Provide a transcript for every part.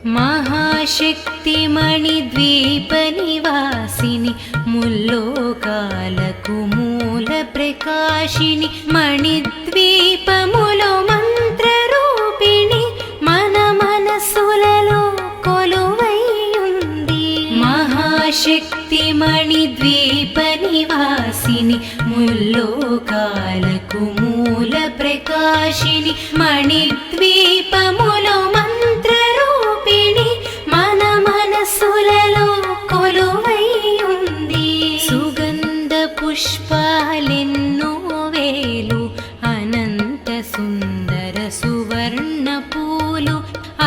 महाशक्तिमणिद्वीपनिवासिनि मुल्लोकाలకు మూల ప్రకాశిని మణిద్వీపములో మంత్రరూపిణి మన మనసులలో కొలువై ఉంది. మహాశక్తిమణిద్వీపనివాసిని ముల్లోకాలకు మూల ప్రకాశిని మణిద్వీపములో మంత్రరూపిణి మన మనసులలో కొలువై ఉంది. సుగంధ పుష్పాలెన్నో వేలు అనంత సుందర సువర్ణ పూలు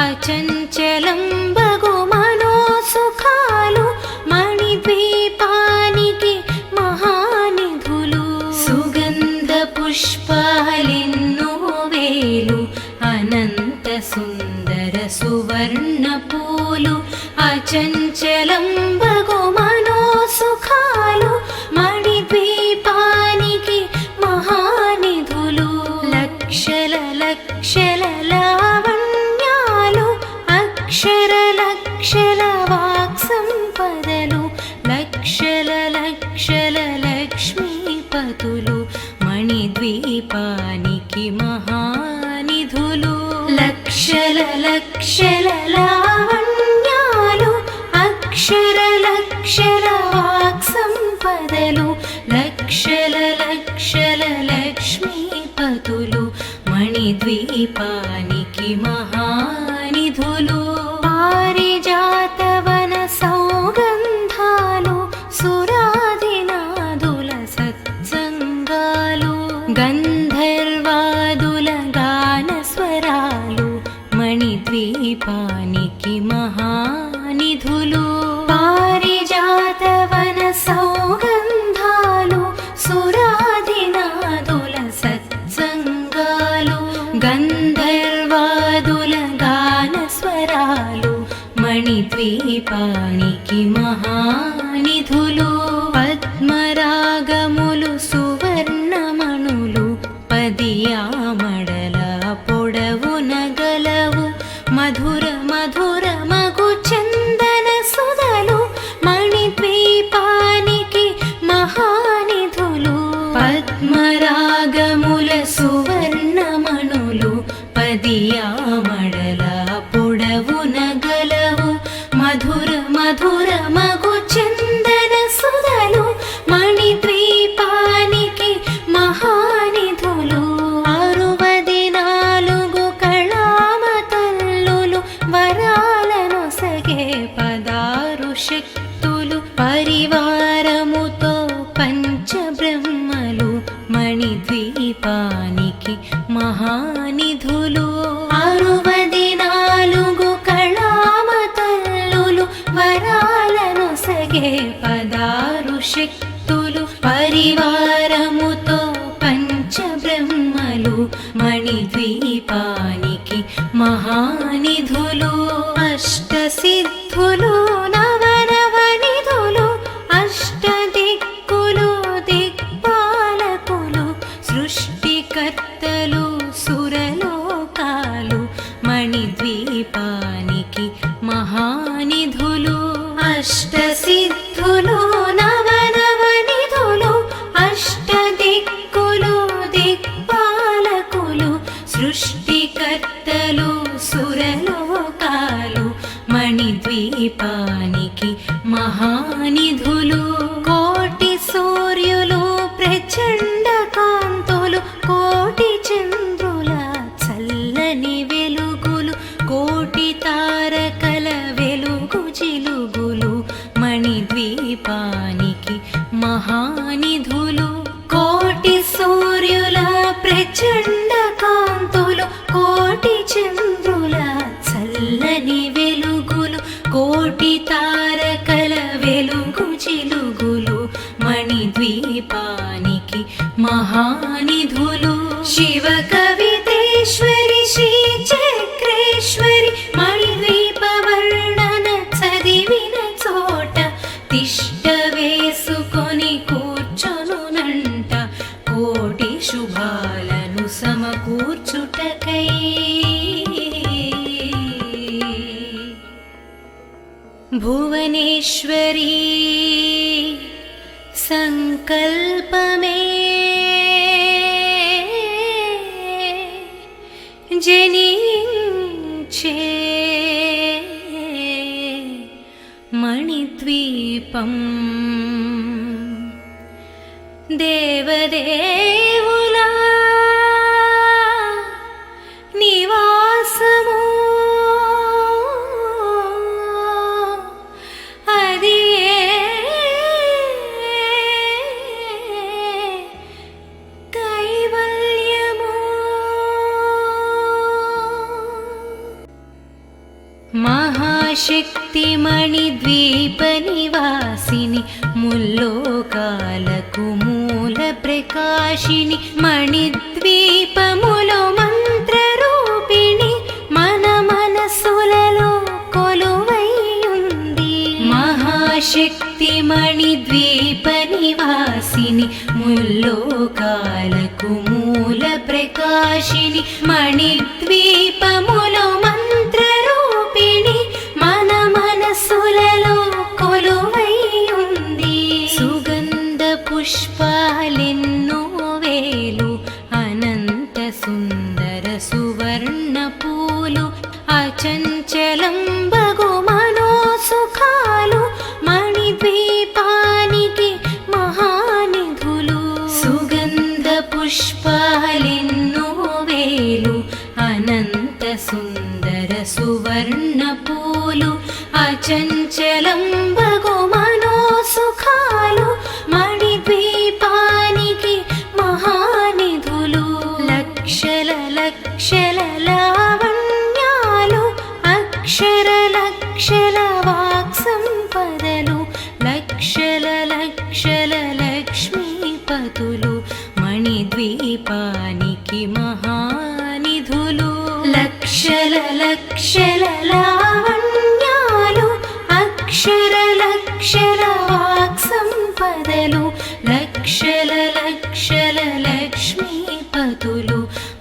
అచంచలం బగు మనోసుఖాలు మణిద్వీపానికి మహానిధులు. సుగంధ పుష్పాలెన్నో వేలు అనంత సుందర సువర్ణ పూలు అచంచలం బగు మనోసుఖాలు మణిద్వీపానికి మహానిధులు. లక్షల లక్షల లావణ్యాలు అక్షర లక్షల వాక్సంపదలు లక్షల లక్షల లక్ష్మీపతులు మణిద్వీపానికి మహానిధులు. లక్షల లక్షల లావణ్యాలు అక్షర లక్షల వాక్సంపదలు లక్షల లక్షల లక్ష్మీపతులు మణిద్వీపానికి మహానిధులు. పారిజాతవన సౌగంధాలు సురాదినాదుల సత్సంగాలు గంధర్వాదుల గానస్వరాలు మణిద్వీపానికి మహానిధులు. పారిజాతవన సౌగంధాలు సురాదినాదుల సత్సంగాలు గంధర్వాదుల గానస్వరాలు మణిద్వీపానికి మహానిధులు. పద్మరాగములు సువర్ణమణులు పదియామడల పొడవున గలవు మధుర మధుర మగు చందన సుధలు మణిద్వీపానికి మహానిధులు. పద్మరాగముల సువర్ణమణులు పదియామడల పొడవున గలవు మధుర మధుర మగు చందన సుధలు మణిద్వీపానికి మహానిధులు. 64 కళామతల్లులు వరాలను సగే 16 శక్తులు పరివారముతో పంచబ్రహ్మలు మణిద్వీపానికి మహానిధులు. 64 కళామతల్లులు వరాలను సగే 16 శక్తులు పరివారముతో పంచబ్రహ్మలు మణిద్వీపానికి మహానిధులు. అష్టసిద్ధులు నవనవనిధులు అష్టదిక్కులు దిక్పాలకులు సృష్టికర్తలు సురలోకాలు మణిద్వీపానికి మహానిధులు. అష్టసిద్ధులు నవనవనిధులు అష్టదిక్కులు దిక్పాలకులు సృష్టికర్తలు సురలోకాలు మణిద్వీపానికి మహానిధులు. కోటి సూర్యులు ప్రచండ కాంతులు కోటి చంద్రుల చల్లని వెలుగులు కోటి తారకల వెలుగు జిలుగులు మణిద్వీపానికి మహానిధులు. కోటి సూర్యుల ప్రచండ కాంతులు కోటి చంద్రుల చల్లని వెలుగులు కోటి తారకల వెలుగు జిలుగులు మణిద్వీపానికి మహానిధులు. శివ కవితేశ్వరి శ్రీ చక్రేశ్వరి మణిద్వీప వర్ణన చదివిన చోట తిష్ట వేసుకొని కూర్చొనునంట కోటి శుభాలను సమకూర్చుటకై. భువనేశ్వరీ సంకల్పమే జనించే మణిద్వీపం దేవదేవులా నివాసము అది కైవల్యము మహాశక్తి మణిద్వీప నివాసిని ముల్లోకాలకు మూల ప్రకాశిని మణిద్వీపములో మంత్రరూపిణి మన మనసులలో కొలువైయుంది మహాశక్తి మణిద్వీప నివాసిని ముల్లోకాలకు మూల ప్రకాశిని మణిద్వీపములో మంత్రరూపిణి మన మనసులలో కొలువైయుంది సుగంధ పుష్పాలెన్నో వేలు అనంత సుందర సువర్ణ పూలు అచంచలం బగు మనోసుఖాలు మణిద్వీపానికి మహానిధులు సుగంధ పుష్పాలెన్నో వేలు అనంత సుందర సువర్ణ పూలు అచంచలం బగు మనోసుఖాలు మణిద్వీపానికి మహానిధులు లక్షల లక్షల లావణ్యాలు అక్షర లక్షల వాక్సంపదలు లక్షల లక్షల లక్ష్మీపతులు మణిద్వీపానికి మహానిధులు లక్షల లక్షల లావణ్యాలు అక్షర లక్షల వాక్సంపదలు లక్షల లక్షల లక్ష్మీపతులు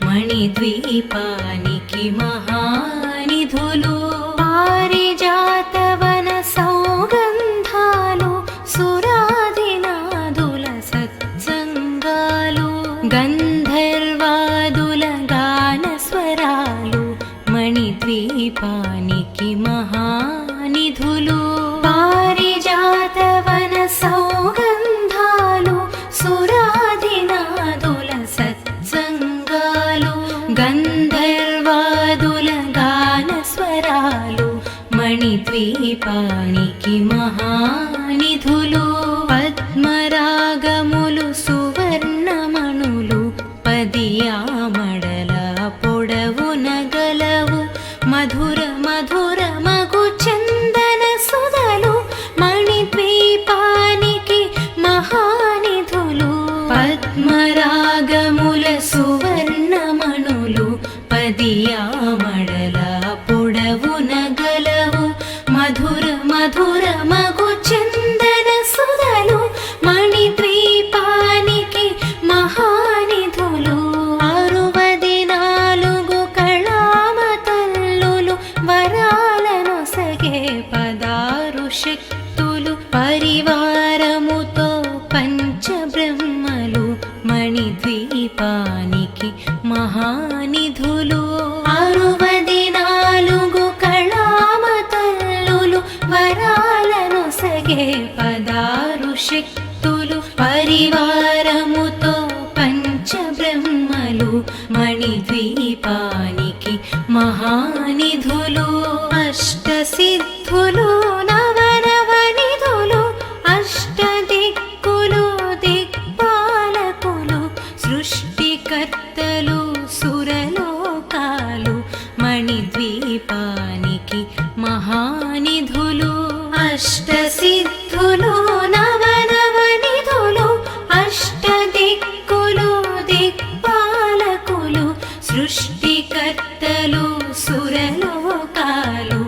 మణిద్వీపానికి మహానిధులు పారిజాతవన సౌగంధాలు సురాదినాదుల సత్సంగాలు గంధర్వాదుల గాన స్వరాలు మణిద్వీపానికి మహానిధులు పారిజాతవన సౌగంధాలు సురాదినాదుల సత్సంగాలు గంధర్వాదుల గాన స్వరాలు మణిద్వీపానికి మహానిధులు పద్మరాగములు సువర్ణమణులు పదియామడల పొడవున గలవు మధుర మధుర మగు చందన సుధలు మణిద్వీపానికి మహానిధులు పద్మరాగముల సువర్ణమణులు పదియామడల పొడవున గలవు మధుర మధుర మగు చందన సుధలు మణిద్వీపానికి మహానిధులు 64 కళామతల్లులు వరాలను సగే 16 శక్తులు పరివారముతో పంచబ్రహ్మలు మణిద్వీపానికి మహానిధులు 64 కళామతల్లులు వరాలను సగే 16 శక్తులు పరివారముతో పంచబ్రహ్మలు మణిద్వీపానికి మహానిధులు అష్టసిద్ధులు నవనవనిధులు అష్టదిక్కులు దిక్పాలకులు సృష్టికర్తలు సురలోకాలు మణిద్వీపానికి మహానిధులు అష్టసిద్ధులు నవనవనిధులు అష్టదిక్కులు దిక్పాలకులు సృష్టికర్తలు సురలోకాలు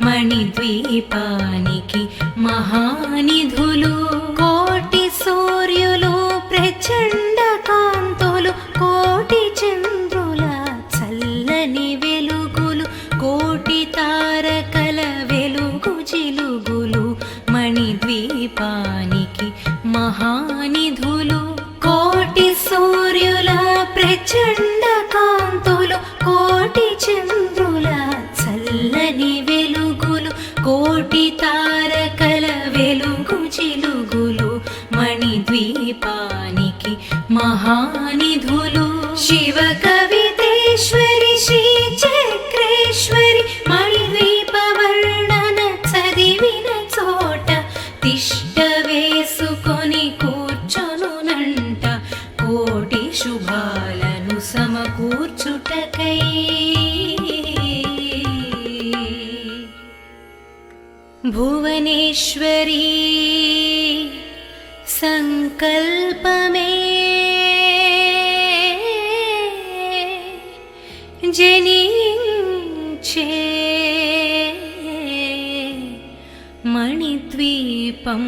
మణిద్వీపానికి మహానిధులు కోటి సూర్యులు ప్రచండ కాంతులు కోటి చంద్రుల చల్లని వెలుగులు కోటి తారకల వెలుగు జిలుగులు చల్లని వెలుగులు కోటి తారకల వెలుగు చిలుగులు మణిద్వీపానికి మహానిధులు శివ కవితేశ్వరి శ్రీ చక్రేశ్వరి మణిద్వీప వర్ణన చదివిన చోట తిష్ట వేసుకొని కూర్చొనునంట కోటి శుభాలను సమకూర్చుటకై భువనేశ్వరీ సంకల్పమే జనించే మణిద్వీపం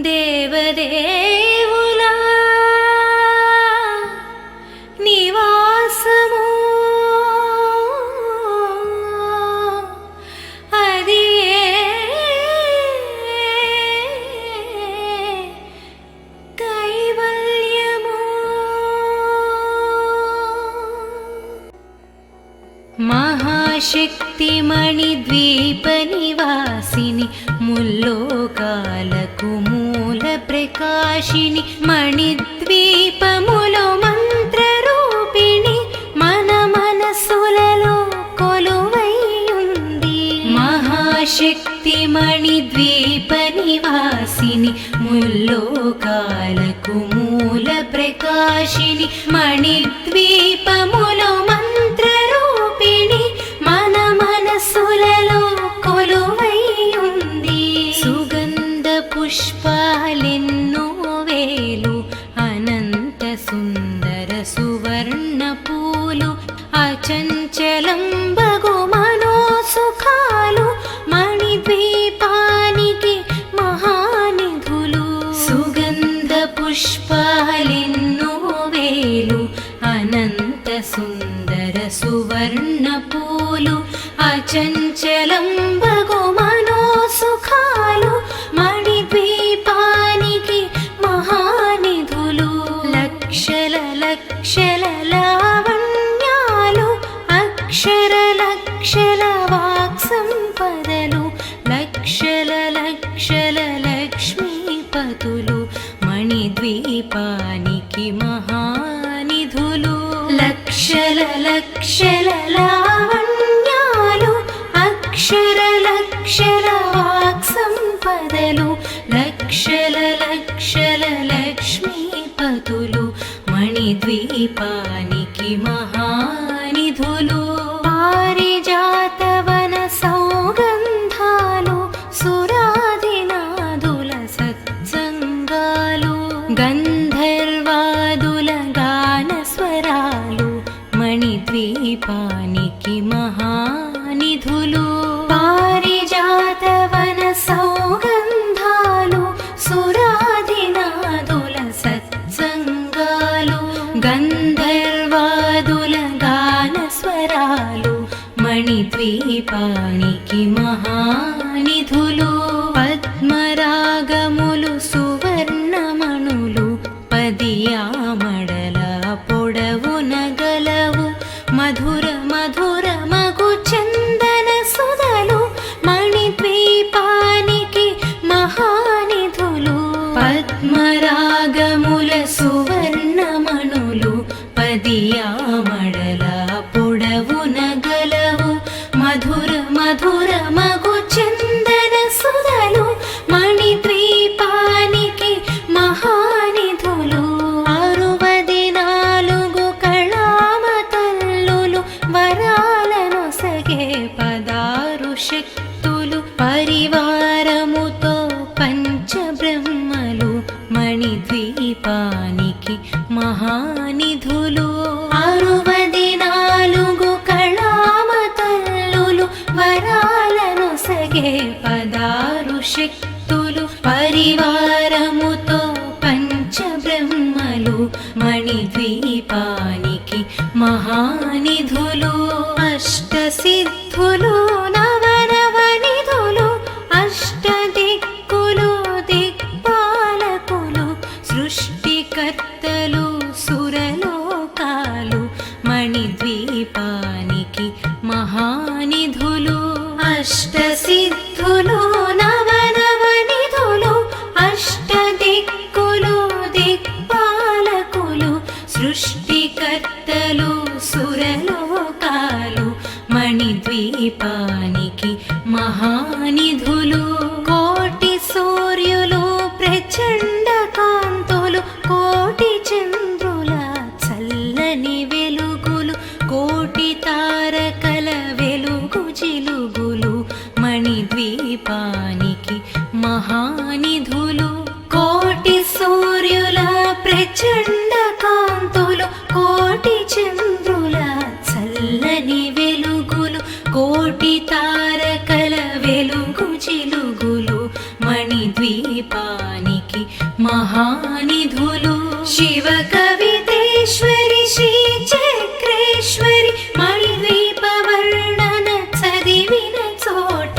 దేవదేవులా నివాసము అది కైవల్యము మహాశక్తి మణిద్వీప నివాసిని ముల్లోకాలకు మూల ప్రకాశిని మణిద్వీపములో మంత్ర రూపిణి మన మనసులలో కొలువై ఉంది మహాశక్తి మణిద్వీప నివాసిని ముల్లోకాలకు మూల ప్రకాశిని మణిద్వీపములో మంత్ర రూపిణి మన మనసులలో కొలువై ఉంది సుగంధ పుష్పాలెన్నో వేలు అనంత సుందర సువర్ణ పూలు అచంచలం బగు మనోసుఖాలు మణిద్వీపానికి మహానిధులు సుగంధ పుష్పాలెన్నో వేలు అనంత సుందర సువర్ణ పూలు అచంచలం బగు మనోసుఖాలు మణిద్వీపానికి మహానిధులు లక్షల లక్షల లావణ్యాలు అక్షర లక్షల వాక్సంపదలు లక్షల లక్షల లక్ష్మీపతులు మణిద్వీపానికి మహానిధులు లక్షల లక్షల లావణ్యాలు అక్షర లక్షల వాక్సంపదలు లక్షల లక్షల లక్ష్మీపతులు మణిద్వీపానికి మహానిధులు పారిజాతవన సౌగంధాలు సురాదినాదుల సత్సంగాలు గంధర్వాదుల గాన స్వరాలు మణిద్వీపానికి మహానిధులు పారిజాతవన సౌగంధాలు సురాదినాదుల సత్సంగాలు గంధర్వాదుల గాన స్వరాలు మణిద్వీపానికి మహానిధులు పద్మరాగములు సువర్ణమణులు పదియామడల పొడవున గలవు మధుర మధుర మగు చందన సుధలు మణిద్వీపానికి మహానిధులు పద్మరాగముల సువర్ణమణులు పదియామడల పొడవున గలవు మధుర మధుర మగు చందన సుధలు మణిద్వీపానికి మహానిధులు 64 కళామతల్లులు వరాలను సగే 16 శక్తులు పరివారముతో పంచబ్రహ్మలు మణిద్వీపానికి మహానిధులు 64 కళామతల్లులు వరాలను సగే 16 శక్తులు పరివారముతో పంచబ్రహ్మలు మణిద్వీపానికి మహానిధులు అష్టసిద్ధులు నవనవనిధులు అష్టదిక్కులు దిక్పాలకులు సృష్టికర్తలు సురలోకాలు మణిద్వీపానికి దీపానికి మహానిధులు అష్టసిద్ధులు నవనవనిధులు అష్టదిక్కులు దిక్పాలకులు సృష్టికర్తలు సురలోకాలు మణిద్వీపానికి మహానిధులు కోటి సూర్యులు ప్రచండ కాంతులు కోటి చంద్రుల చల్లని వెలుగులు కోటి తారకల వెలుగు జిలుగులు మణిద్వీపానికి మహానిధులు కోటి సూర్యుల ప్రచండ కాంతులు కోటి చంద్రుల చల్లని వెలుగులు కోటి తారకల వెలుగు జిలుగులు మణిద్వీపానికి మహానిధులు శివ కవితేశ్వరి శ్రీ చక్రేశ్వరి మణిద్వీప వర్ణన చదివిన చోట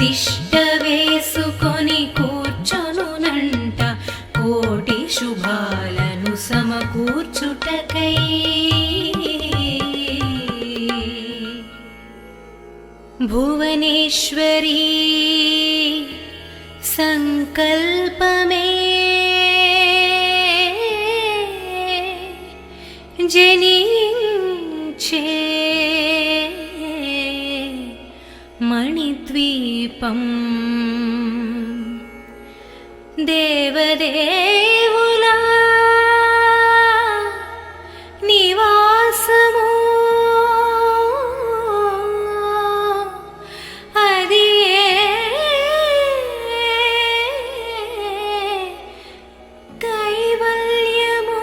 తిష్ట వేసుకొని కూర్చొనునంట కోటి శుభాలను సమకూర్చుటకై భువనేశ్వరీ సంకల్పమే జనించే మణిద్వీపం దేవదేవుల నివాసము అది కైవల్యము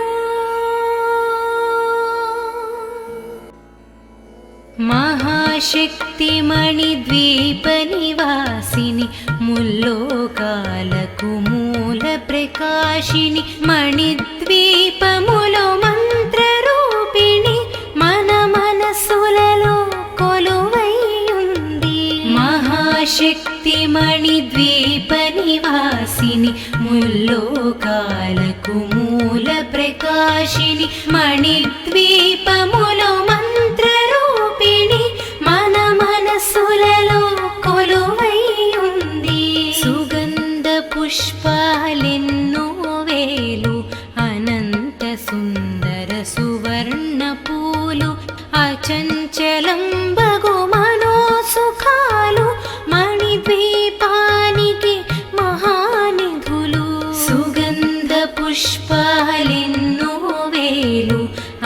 మహాశక్తి మణిద్వీప నివాసిని ముల్లోకాలకు మూల ప్రకాశిని మణిద్వీపములో మంత్రరూపిణి మన మనసులలో కొలువైయుంది మహాశక్తి మణిద్వీప నివాసిని ముల్లోకాలకు మూల ప్రకాశిని మణిద్వీపములో మంత్రరూపిణి మన మనసులలో కొలువైయుంది సుగంధ పుష్పాలెన్నో వేలు అనంత సుందర సువర్ణ పూలు అచంచలం బగు మనోసుఖాలు మణిద్వీపానికి మహానిధులు సుగంధ పుష్పాలెన్నో వేలు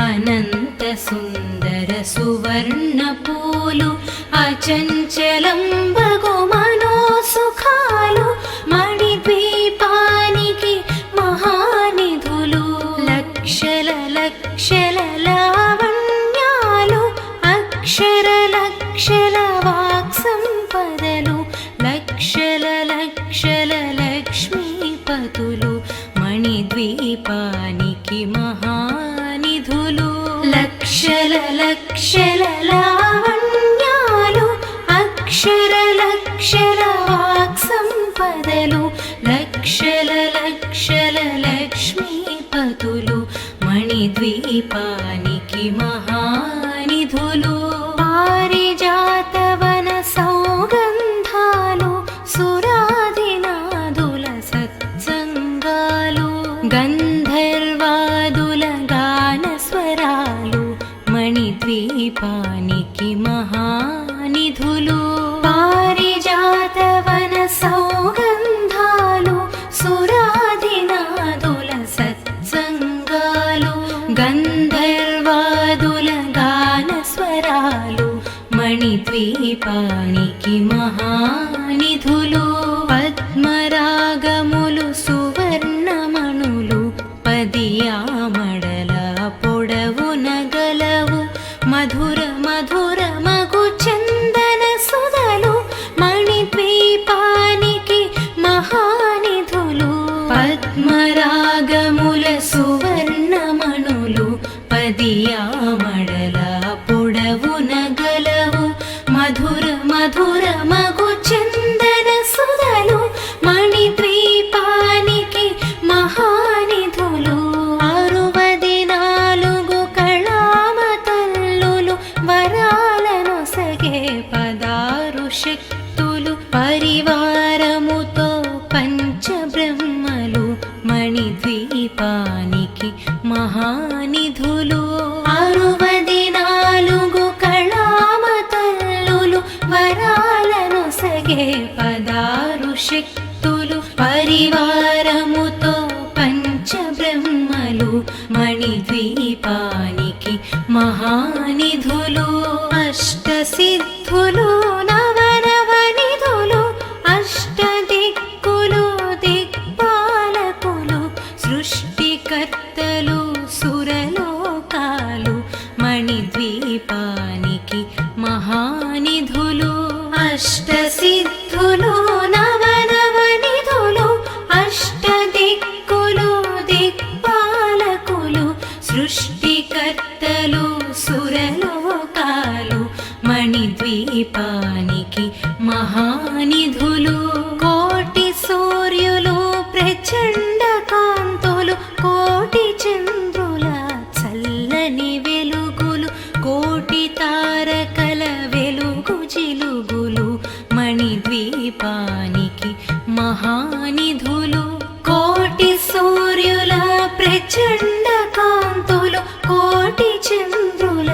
అనంత సుందర సువర్ణ పూలు అచంచలం బగు మనోసుఖాలు మణిద్వీపానికి మహానిధులు లక్షల లక్షల లావణ్యాలు అక్షర లక్షల వాక్సంపదలు లక్షల లక్షల లక్ష్మీపతులు మణిద్వీపానికి మహానిధులు లక్షల లక్షల లావణ్యాలు అక్షర లక్షల వాక్సంపదలు లక్షల లక్షల లక్ష్మీపతులు మణిద్వీపానికి మహానిధులు పారిజాతవన సౌగంధాలు సురాదినాదుల సత్సంగాలు గంధర్వాదుల గానస్వరాలు మణిద్వీపానికి మహానిధులు పారిజాతవన సౌగంధాలు సురాదినాదుల సత్సంగాలు గంధర్వాదుల గానస్వరాలు మణిద్వీపానికి మహానిధులు పద్మరాగములు సువర్ణమణులు పదియామడల పొడవున గలవు మధుర మధుర మగు చందన సుధలు మణిద్వీపానికి మహానిధులు పద్మరాగముల సువర్ణమణులు పదియామడల పొడవున గలవు మధుర మధుర మగు చందన సుధలు మణిద్వీపానికి మహానిధులు 64 కళామతల్లులు వరాలను నొసగే పదారు శక్తులు పరివారముతో పంచబ్రహ్మలు మణిద్వీపానికి మహానిధులు 64 కళామతల్లులు వరాలను సగే పదారు శక్తులు పరివారముతో పంచబ్రహ్మలు మణిద్వీపానికి మహానిధులు అష్టసిద్ధులు నవనవనిధులు అష్టదిక్కులు దిక్పాలకులు సృష్టికర్తలు సురలోకాలు మణిద్వీపానికి మహానిధులు అష్టసిద్ధులు నవనవనిధులు అష్టదిక్కులు దిక్పాలకులు సృష్టికర్తలు సురలోకాలు మణిద్వీపానికి మహానిధులు కోటి సూర్యులు ప్రచండ కాంతులు కోటి చంద్రుల చల్లని వెలుగులు కోటి తారకల వెలుగు జిలుగులు మణిద్వీపానికి మహానిధులు కోటి సూర్యుల ప్రచండ కాంతులు కోటి చంద్రుల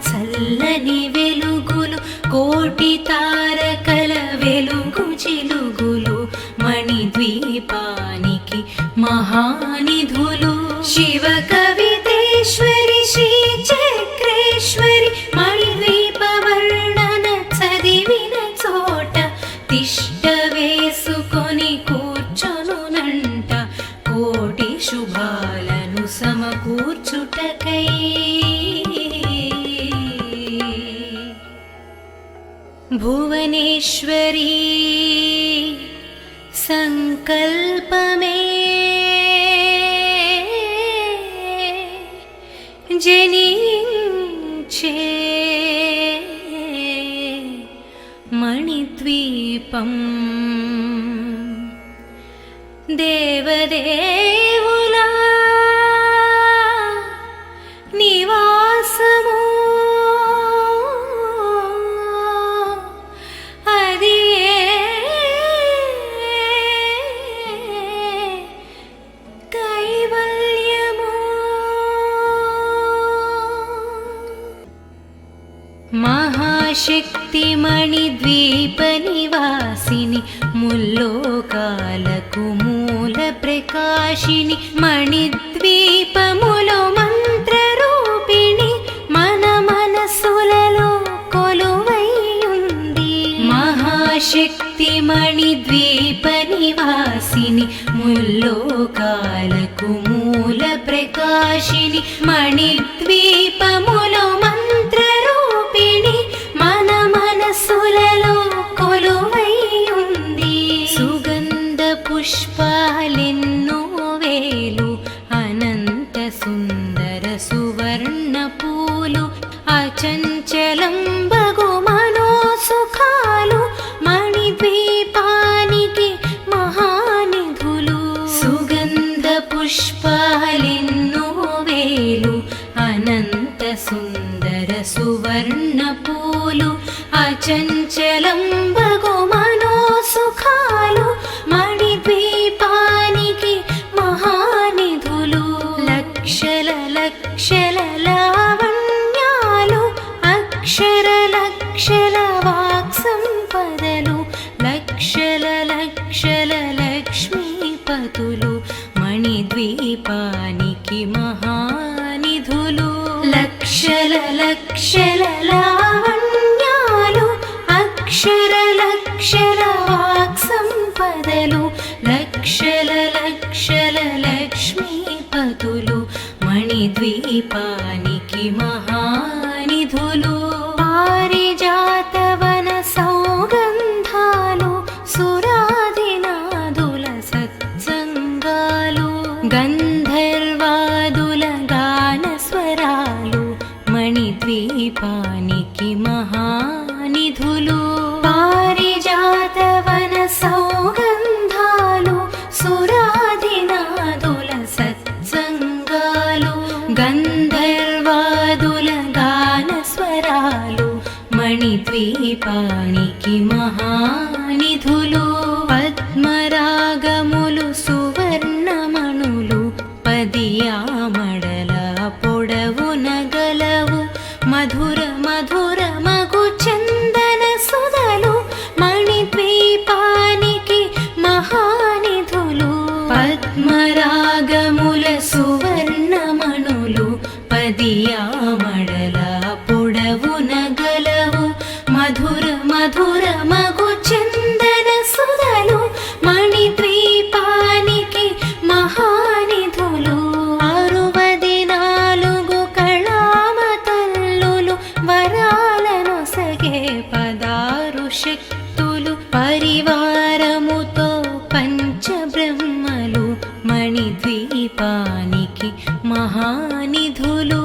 చల్లని వెలుగులు కోటి తారకల వెలుగు జిలుగులు మణిద్వీపానికి మహానిధులు శివ కవితేశ్వరి శ్రీ చక్రేశ్వరి మణిద్వీప వర్ణన చదివిన చోట తిష్ట వేసుకొని కూర్చొనునంట కోటి శుభాలను సమకూర్చుటకై భువనేశ్వరీ సంకల్పమే జనించే మణిద్వీపం దేవదేవుల నివాసము అది కైవల్యము మహాశక్తి మణిద్వీప నివాసిని ముల్లోకాలకు మూల ప్రకాశిని మణిద్వీపములో మంత్రరూపిణి మన మనసులలో కొలువైయుంది మహాశక్తి మణిద్వీప నివాసిని ముల్లోకాలకు మూల ప్రకాశిని మణిద్వీపములో మంత్రరూపిణి మన మనసులలో కొలువైయుంది సుగంధ పుష్పాలెన్నో వేలు అనంత సుందర సువర్ణ పూలు అచంచలం బగు మనోసుఖాలు మణిద్వీపానికి మహానిధులు సుగంధ పుష్పాలెన్నో వేలు అనంత సుందర సువర్ణ పూలు అచంచలం బగు మనోసుఖాలు మణిద్వీపానికి మహానిధులు లక్షల లక్షల లావణ్యాలు అక్షర లక్షల వాక్సంపదలు లక్షల లక్షల లక్ష్మీపతులు మణిద్వీపానికి మహానిధులు లక్షల లక్షల లావణ్యాలు అక్షర లక్షల వాక్సంపదలు లక్షల లక్షల లక్ష్మీపతులు మణిద్వీపానికి మహానిధులు పారిజాతవన సౌగంధాలు సురాదినాదుల సత్సంగాలు గంధర్వాదుల గాన స్వరాలు మణిద్వీపానికి మహానిధులు పారిజాతవన సౌగంధాలు సురాదినాదుల సత్సంగాలు గంధర్వాదుల గాన స్వరాలు మణిద్వీపానికి మహానిధులు పద్మరాగములు సువర్ణమణులు పదియామడల పొడవున గలవు మధుర మధుర మగు చందన సుధలు మణిద్వీపానికి మహానిధులు పద్మరాగముల సువర్ణమణులు పదియామడల పొడవున గలవు మధుర మధుర మగు చందన సుధలు మణిద్వీపానికి మహానిధులు 64 కళామ తల్లులు వరాలను సగే 16 శక్తులు పరివారముతో పంచబ్రహ్మలు మణిద్వీపానికి మహానిధులు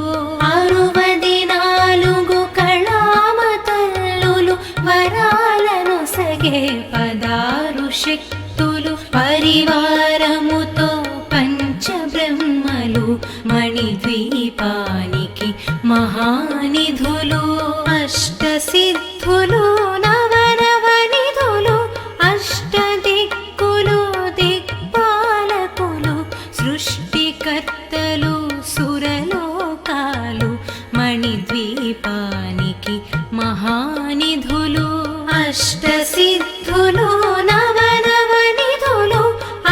64 కళామ తల్లులు వరాలను సగే 16 శక్తులు పరివారముతో పంచబ్రహ్మలు మణిద్వీపానికి మహానిధులు అష్టసిద్ధులు నవనవనిధులు అష్టదిక్కులు దిక్పాలకులు సృష్టికర్తలు సురలోకాలు మణిద్వీపానికి మహానిధులు అష్టసిద్ధులు నవనవనిధులు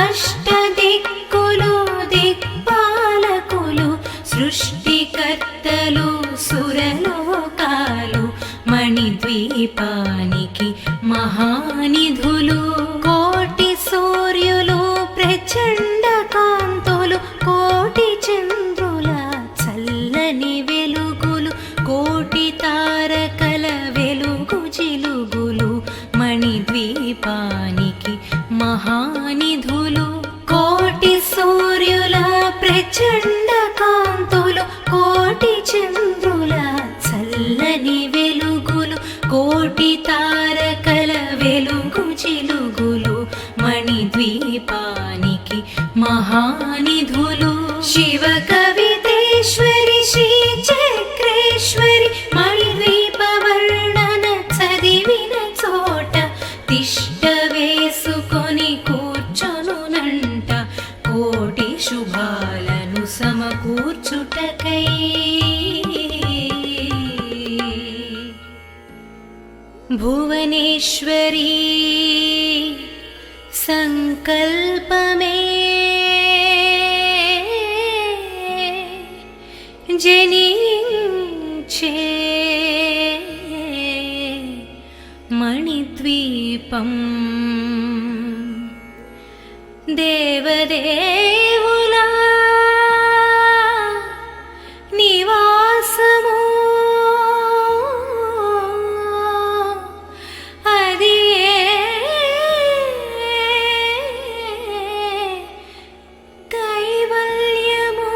అష్టదిక్కులు దిక్పాలకులు సృష్టికర్తలు సురలోకాలు మణిద్వీపానికి మహానిధులు కోటి సూర్యులు ప్రచండ కాంతులు కోటి చంద్రుల చల్లని వెలుగులు కోటి తారకల వెలుగు జిలుగులు మణిద్వీపానికి మహానిధులు కోటి సూర్యుల ప్రచండ కాంతులు కోటి చంద్రుల చల్లని వెలుగులు కోటి తారకల వెలుగు జిలుగులు మణిద్వీపానికి మహానిధులు శివ కవితేశ్వరి శ్రీ చక్రేశ్వరి మణిద్వీప వర్ణన చదివిన చోట తిష్ట వేసుకొని కూర్చొనునంట కోటి శుభాలను సమకూర్చుటకై భువనేశ్వరీ సంకల్పమే జనించే మణిద్వీపం దేవదేవుల నివాసము అది కైవల్యము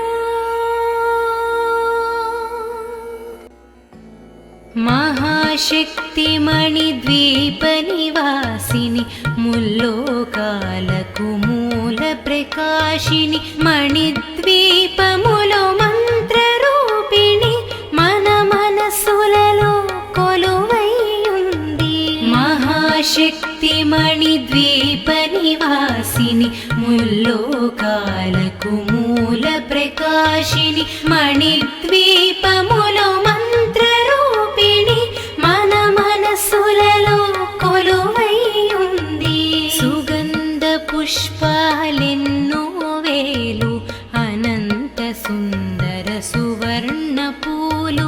మహాశక్తి మణిద్వీప నివాసిని ముల్లోకాలకు మూల ప్రకాశిని మణిద్వీపములో మంత్రరూపిణి మన మనసులలో కొలువై ఉంది మహాశక్తి మణిద్వీప నివాసిని ముల్లోకాలకు మూల ప్రకాశిని మణిద్వీపములో మంత్రరూపిణి మన మనసులలో కొలువై ఉంది సుగంధ పుష్పాలెన్నో వేలు అనంత సుందర సువర్ణ పూలు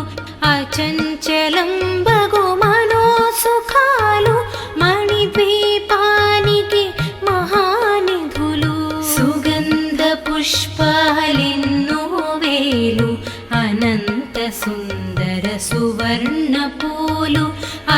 అచంచలం బగు మనోసుఖాలు మణిద్వీపానికి మహానిధులు సుగంధ పుష్పాలెన్నో వేలు అనంత సుందర సువర్ణ పూలు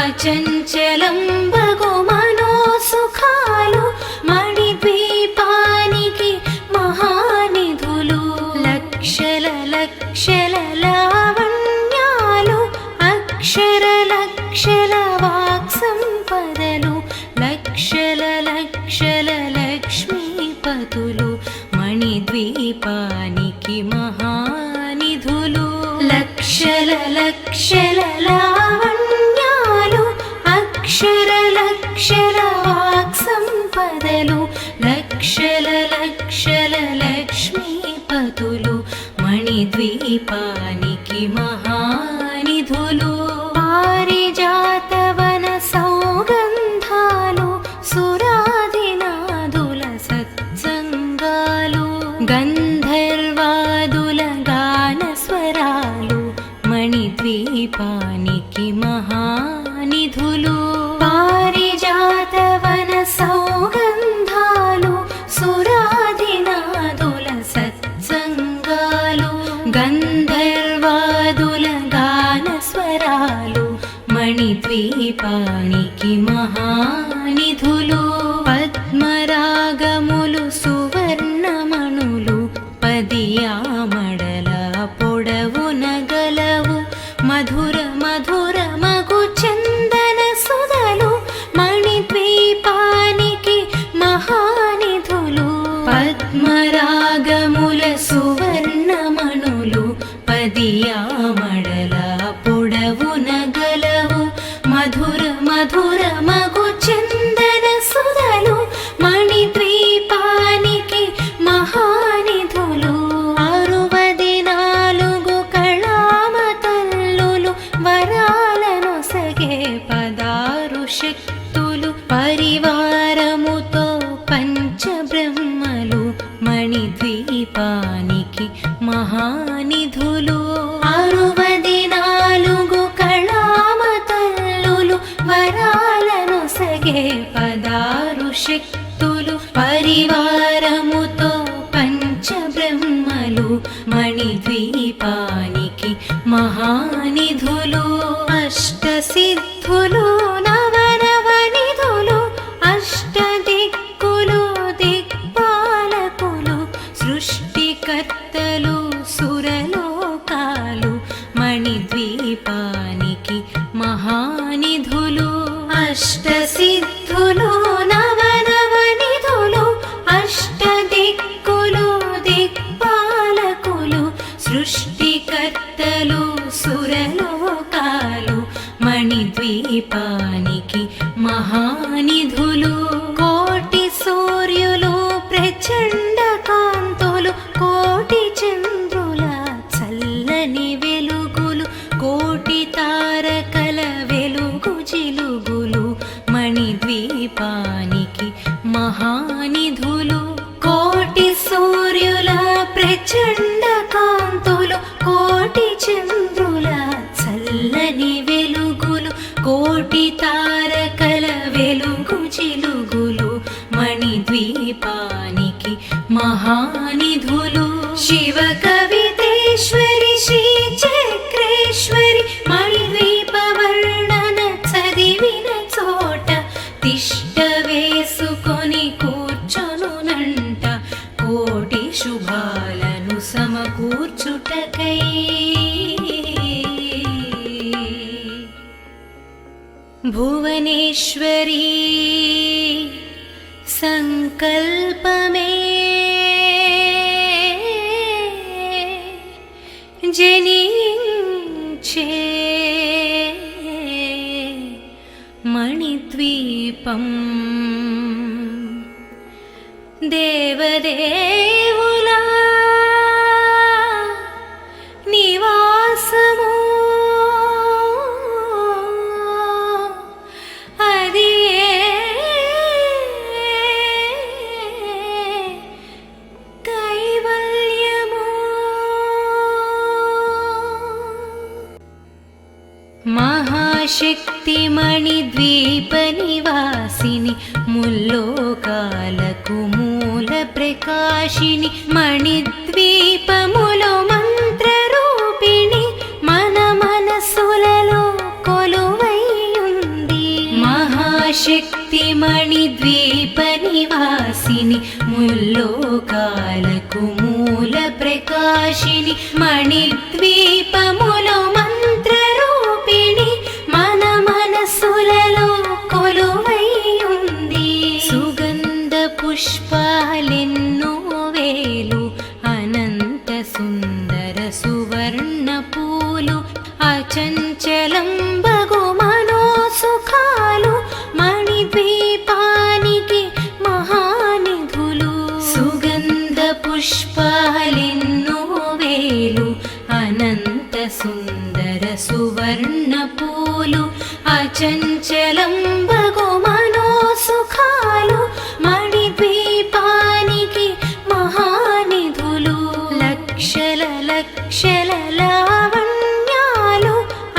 అచంచలం బగు మనోసుఖాలు మణిద్వీపానికి మహానిధులు లక్షల లక్షల లావణ్యాలు అక్షర లక్షల వాక్సంపదలు లక్షల లక్షల లక్ష్మీపతులు మణిద్వీపానికి మహానిధులు లక్షల లక్షల లావణ్యాలు లక్షల వాక్సంపదలు లక్షల లక్ష్మీపతులు మణిద్వీపానికి మహానిధులు పారిజాతవన సౌగంధాలు సురాదినాదుల సత్సంగాలు గంధర్వాదుల గానస్వరాలు మణిద్వీపానికి మహానిధులు పారిజాతవన సౌగంధాలు సురాదినాదుల సత్సంగాలు గంధర్వాదుల గానస్వరాలు మణిద్వీపానికి మహానిధులు పద్మరాగములు సువర్ణమణులు పదియామడల పొడవున గలవు మధుర మధుర మగు చందన సుధలు మణిద్వీపానికి మహానిధులు పద్మరాగముల సువర్ణమణులు పదియామడల పొడవున గలవు మధుర మధుర మగు చందన సుధలు మణిద్వీపానికి మహానిధులు 64 కళామతల్లులు వరాలను సగే 16 శక్తులు పరివారముతో పంచబ్రహ్మలు మణిద్వీపానికి మహానిధులు 64 కళామతల్లులు వరాలను సగే 16 శక్తులు పరివారముతో పంచబ్రహ్మలు మణిద్వీపానికి మహానిధులు అష్టసిద్ధులు నవనవనిధులు అష్టదిక్కులు దిక్పాలకులు సృష్టికర్తలు సురలోకాలు మణిద్వీపానికి మహానిధులు అష్టసిద్ధులు నవనవనిధులు అష్టదిక్కులు దిక్పాలకులు సృష్టికర్తలు సురలోకాలు మణిద్వీపానికి మహానిధులు కోటి సూర్యులు ప్రచండ కాంతులు కోటి చంద్రుల చల్లని వెలుగులు కోటి తారకల వెలుగు జిలుగులు మణిద్వీపానికి మహానిధులు కోటి సూర్యుల ప్రచండ కాంతులు కోటి చంద్రుల చల్లని వెలుగులు కోటి తారకల వెలుగు జిలుగులు మణిద్వీపానికి మహానిధులు శివ కవితేశ్వరి శ్రీ చక్రేశ్వరి మణిద్వీప వర్ణన చదివిన చోట తిష్ట వేసుకొని కూర్చొనునంట కోటి శుభాలను సమకూర్చుటకై భువనేశ్వరీ సంకల్పమే జనించే మణిద్వీపం దేవదేవుల నివాసము అది కైవల్యము మహాశక్తి మణిద్వీప నివాసిని ముల్లోకాలకు మూల ప్రకాశిని మణిద్వీపములో మంత్రరూపిణి మన మనసులలో కొలువైయుంది మహాశక్తి మణిద్వీప నివాసిని ముల్లోకాలకు మూల ప్రకాశిని మణిద్వీపములో మంత్రరూపిణి మన మనసులలో కొలువైయుంది సుగంధ పుష్పాలెన్నో వేలు అనంత సుందర సువర్ణ పూలు అచంచలం బగు మనో సుఖాలు నిశ్చలంబగు మనోసుఖాలు మణిద్వీపానికి మహానిధులు లక్షల లక్షల లావణ్యాలు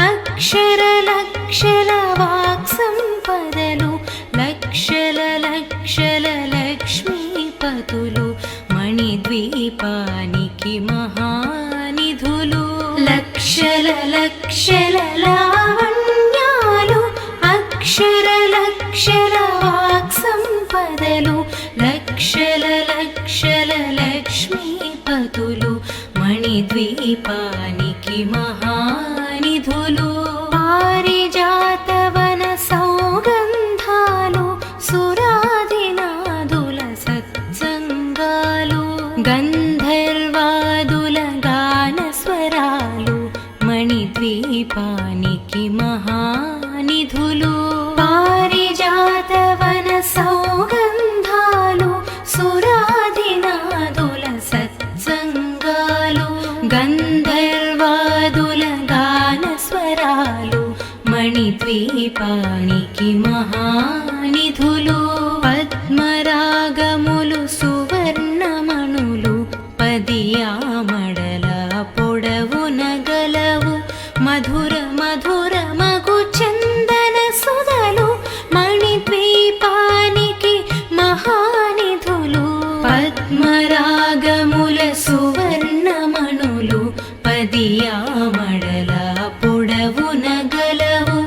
అక్షర లక్షల వాక్సంపదలు లక్షల లక్షల లక్ష్మీపతులు మణిద్వీపానికి మహానిధులు లక్షల లక్షల లావణ్యాలు అక్షర లక్షల వాక్సంపదలు లక్షల లక్షల లక్ష్మీపతులు మణిద్వీపానికి మహానిధులు పారిజాతవన సౌగంధాలు సురాదినాదుల సత్సంగాలు గంధర్వాదుల గానస్వరాలు మణిద్వీపానికి మహానిధులు పారిజాతవన సౌగంధాలు సురాదినాదుల సత్సంగాలు గంధర్వాదుల గానస్వరాలు మణిద్వీపానికి మహానిధులు పద్మరాగములు సువర్ణమణులు పదియామడల పొడవున గలవు మధుర మధుర మగు చందన సుధలు మణిద్వీపానికి మహానిధులు పద్మరాగముల సువర్ణమణులు పదియామడల పొడవున గలవు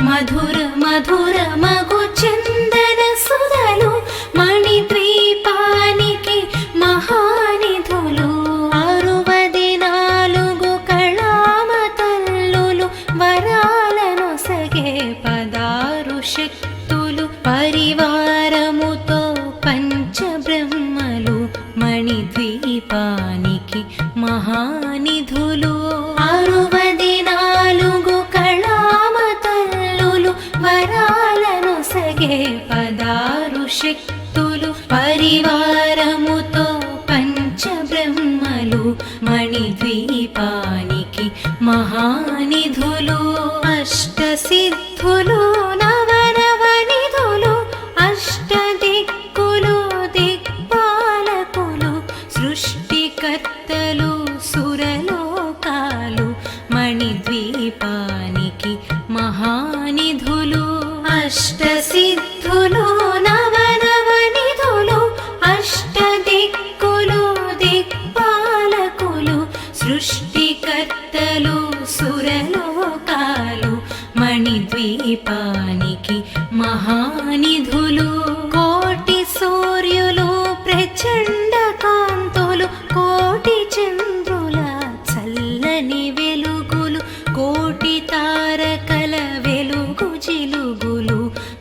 మధుర మధుర మగు చందన సుధలు మణిద్వీపానికి మహానిధులు 64 కళామతల్లులు వరాలను సగే 16 శక్తులు పరివారముతో పంచబ్రహ్మలు మణిద్వీపానికి మహానిధులు 64 కళామతల్లులు వరాలను సగే 16 శక్తులు పరివారముతో పంచబ్రహ్మలు మణిద్వీపానికి మహానిధులు అష్టసిద్ధులు నవనవనిధులు అష్టదిక్కులు దిక్పాలకులు సృష్టికర్తలు సురలోకాలు మణిద్వీపానికి మహానిధులు అష్టసిద్ధులు నవనవనిధులు అష్టదిక్కులు దిక్పాలకులు సృష్టికర్తలు సురలోకాలు మణిద్వీపానికి మహానిధులు కోటి సూర్యులు ప్రచండ కాంతులు కోటి చంద్రుల చల్లని వెలుగులు కోటి తారకల వెలుగు జిలుగులు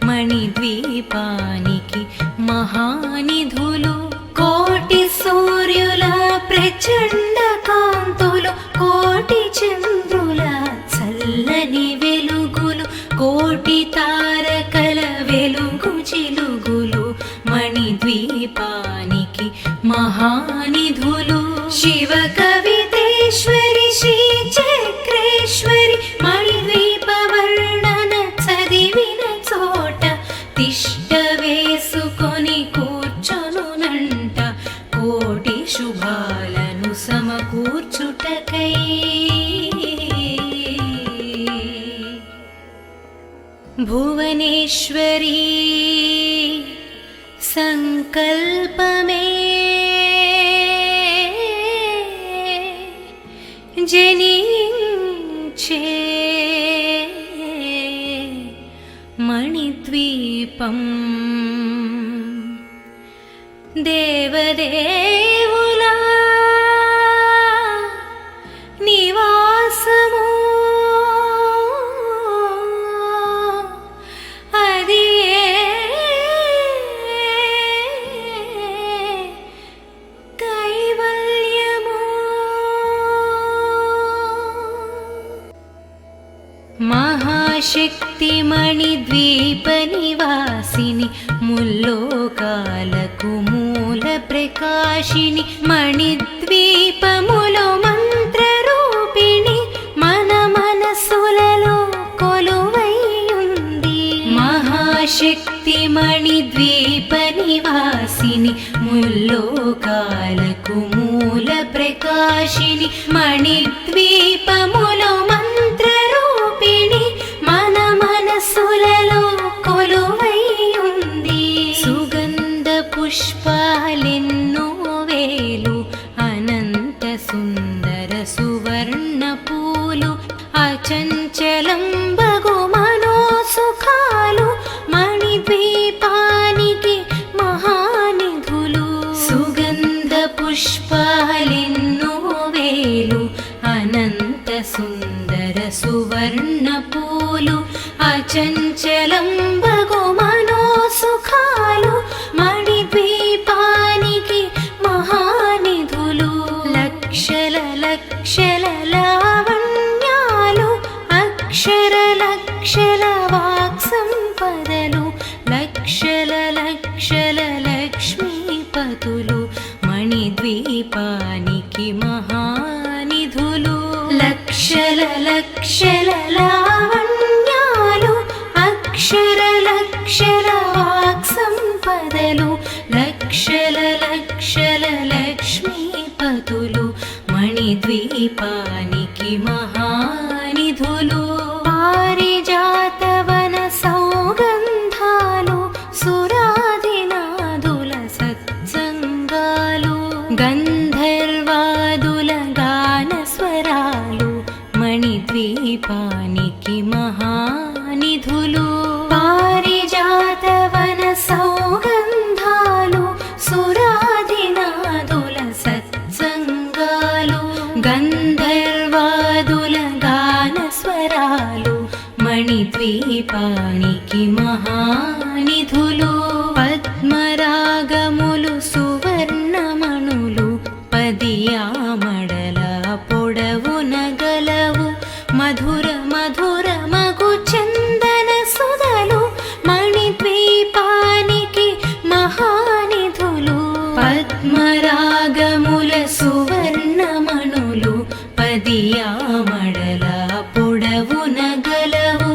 మణిద్వీపానికి మహానిధులు కోటి సూర్యుల ప్రచండ కాంతులు కోటి చంద్రుల చల్లని వెలుగులు కోటి తారకల వెలుగు జిలుగులు మణిద్వీపానికి మహానిధులు శివ కవితేశ్వరి శ్రీ చక్రేశ్వరి మణిద్వీప వర్ణన చదివిన చోట తిష్ట వేసుకొని కూర్చొనునంట కోటి శుభాలను సమకూర్చుటకై భువనేశ్వరీ సంకల్పమే జనించే మణిద్వీపం దేవదేవుల నివాసము అది కైవల్యము మహాశక్తి మణిద్వీప నివాసిని ముల్లోకాలకు మూల ప్రకాశిని మణిద్వీపములో మంత్రరూపిణి మన మనసులలో కొలువై ఉంది మా ఆదిశక్తిమణిద్వీపనివాసిని ముల్లోకాలకు మూల ప్రకాశిని మణిద్వీపములో మంత్రరూపిణి మన మనసులలో కొలువై ఉంది. సుగంధ పుష్పాలెన్నో వేలు అనంత సుందర సువర్ణ పూలు అచంచలం బగు మనోసుఖాలు మణిద్వీపానికి మహానిధులు. సుగంధ పుష్పాలెన్నో వేలు అనంత సుందర సువర్ణ పూలు అచంచలం బగు మనోసుఖాలు మణిద్వీపానికి మహానిధులు. లక్షల లక్షల లావణ్యాలు అక్షర లక్షల వాక్సంపదలు లక్షల లక్షల లక్ష్మీపతులు మణిద్వీపానికి మహానిధులు. లక్షల లక్షల లావణ్యాలు అక్షర లక్షల వాక్సంపదలు లక్షల లక్షల లక్ష్మీపతులు మణిద్వీపానికి మహానిధులు. పారిజాతవన సౌగంధాలు సురాదినాదుల సత్సంగాలు గంధర్వాదుల గానస్వరాలు మణిద్వీపానికి మహానిధులు. పారిజాతవన సౌగంధాలు సురాదినాదుల సత్సంగాలు గంధర్వాదుల గానస్వరాలు మణిద్వీపానికి మహానిధులు. పద్మరాగములు సువర్ణమణులు పదియామడల పొడవున గలవు మధుర మధుర మగు చందన సుధలు మణిద్వీపానికి మహానిధులు. పద్మరాగముల సువర్ణమణులు పదియామడల పొడవున గలవు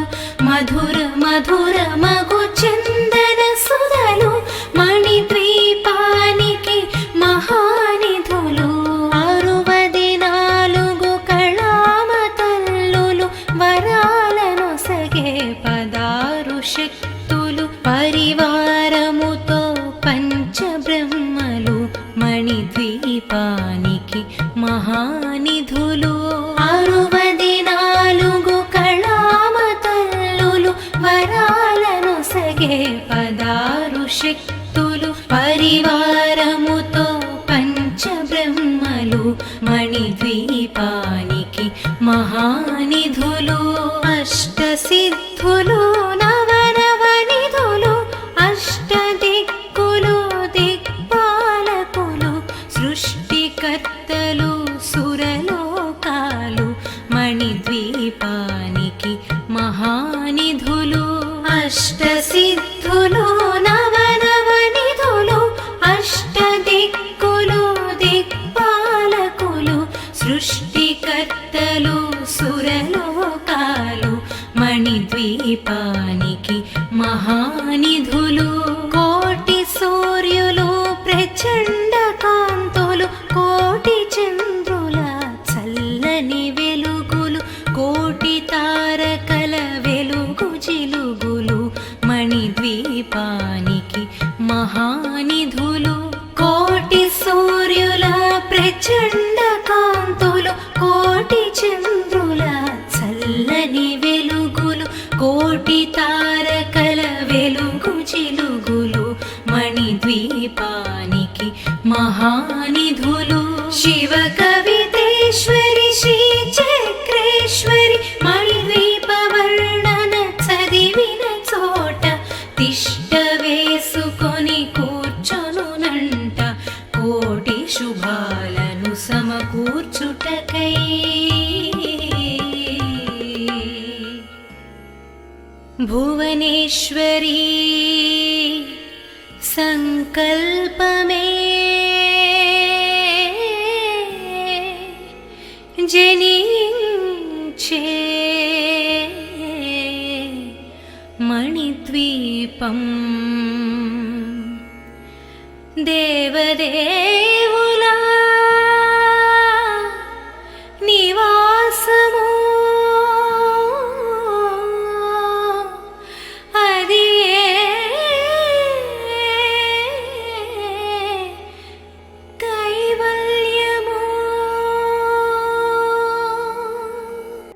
మధుర మధుర మగు చందన సుధలు మణిద్వీపానికి మహానిధులు. 64 కళామతల్లులు వరాలను సగే 16 శక్తులు పరివారముతో పంచబ్రహ్మలు మణిద్వీపానికి మహానిధులు. 64 కళామతల్లులు వరాలను సగే 16 శక్తులు పరివారముతో పంచబ్రహ్మలు మణిద్వీపానికి మహానిధులు. అష్టసిద్ధులు నవనవనిధులు అష్టదిక్కులు దిక్పాలకులు సృష్టికర్తలు సురలోకాలు మణిద్వీపానికి మహానిధులు. అష్టసిద్ధులు నవనవనిధులు అష్టదిక్కులు దిక్పాలకులు సృష్టికర్తలు సురలోకాలు మణిద్వీపానికి మహానిధులు. కోటి సూర్యులు ప్రచండ కాంతులు కోటి చంద్రుల చల్లని వెలుగులు కోటి తారకల వెలుగు జిలుగులు మణిద్వీపానికి మహానిధులు. కోటి సూర్యుల ప్రచండ కాంతులు కోటి చంద్రుల చల్లని వెలుగులు కోటి తారకల వెలుగు జిలుగులు మణిద్వీపానికి మహానిధులు. శివ కవితేశ్వరి శ్రీ చక్రేశ్వరి మణిద్వీప వర్ణన చదివిన చోట తిష్ట వేసుకొని కూర్చొనునంట కోటి శుభాలను సమకూర్చుటకై. భువనేశ్వరీ సంకల్పమే జనించే మణిద్వీపమే द्वीपम् देवदेव